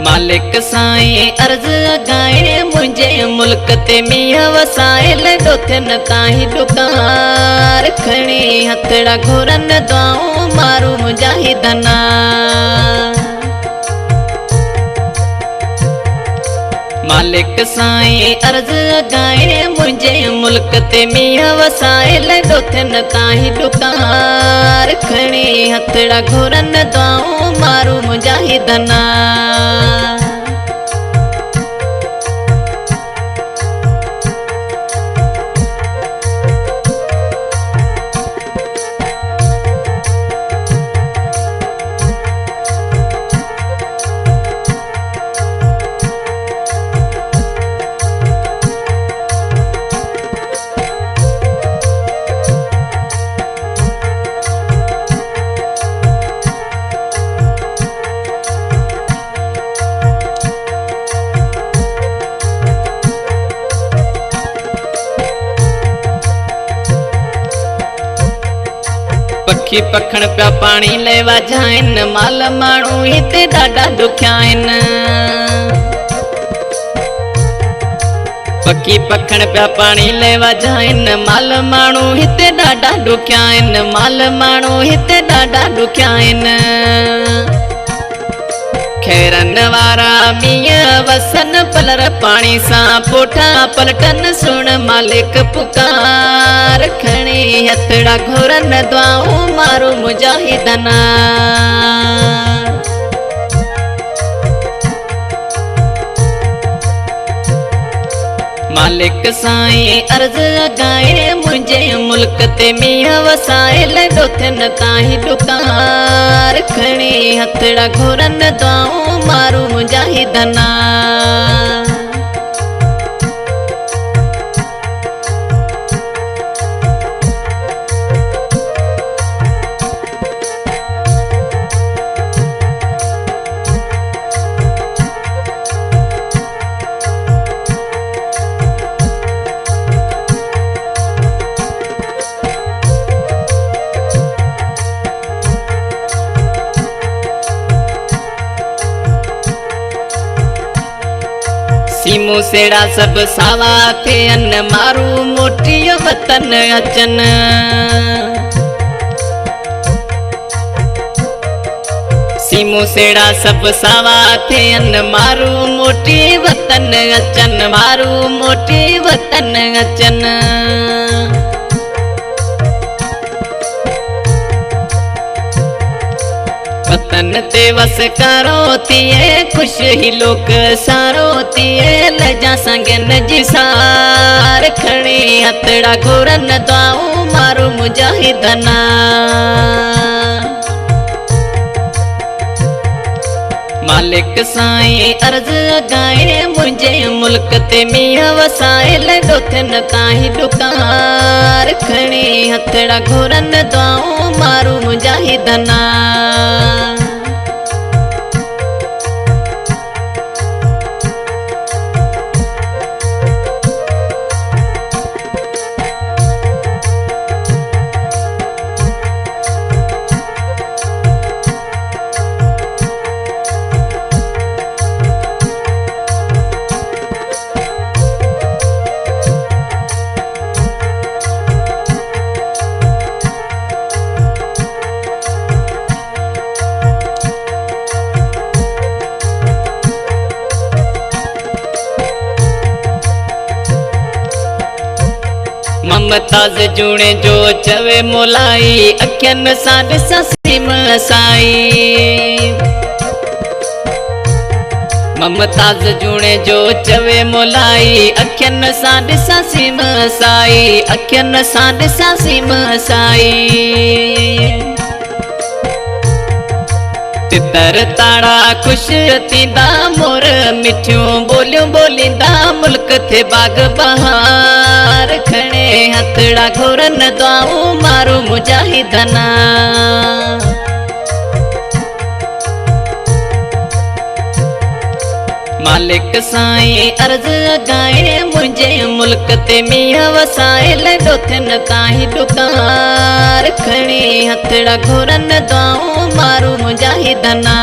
मालिक साईं अर्ज गाए मुझे मुल्क ते मिया वसाए लगो थियन ताही डुकार खणी हथड़ा घोरन दुआऊं मारू मुजाहिदना। मालिक साईं अर्ज गाए मुझे मुल्क ते मिया वसाए लगो थियन ताही डुकार खणी हथड़ा घोरन दुआऊं मारू मुजाहिदना। पखी पखण पिया पानी लेवा जाइन माल माण्हू हिते ॾाढा ॾुखिया आहिनि। पखी पखण पिया पानी लेवा जाइन माल माण्हू हिते ॾाढा ॾुखिया आहिनि। माल माण्हू हिते ॾाढा ॾुखिया आहिनि। खैरन वारा मींहं वसन पलर पानी सां पोठा पलटन सुण मालिक पुकार खणी हथड़ा घोरन दुआऊं मारू मुजाहिदना। मालिक साईं अर्ज गाए मुझे मुल्क ते मिया वसाए लगो थियन ताही डुकार खणी हथड़ा घोरन दुआऊं मारू मुजाहिदना। सीमू सेड़ा सब सावा थियन मारू मोटियो वतन अचन। सीमू सेड़ा सब सावा थियन मारू मोटी वतन अचन। मारू मोटी वतन अचन। वतन ते वस करो थिए खुश ही लोक सारो थिए लजा संगन जी सार खणी हथड़ा घोरन दुआऊं मारू मुजाहिदना। मालिक साईं अर्ज गाए मुझे मुल्क ते मिया वसाए लगो थियन ताही डुकार खणी हथड़ा घोरन दुआऊं मारू मुजाहिदना। ममताज जूणे जो चवे मोलाई अखियन सां ॾिसां सीम साई। ममताज जूणे जो चवे मोलाई अखियन सां ॾिसां सीम साई। अखियन सां ॾिसां सीम साई। तितर ताड़ा खुश थींदा मोर मिठियूं बोलियूं बोलींदा मुल्क थे बाग बहार खणे हथड़ा घोरन दुआऊं मारू मुजाहिदना। मालिक साईं अर्ज गाए मुझे मुल्क ते मिया वसाए लगो थियन ताही डुकार खणी हथड़ा घोरन दुआऊं मारू मुजाहिदना।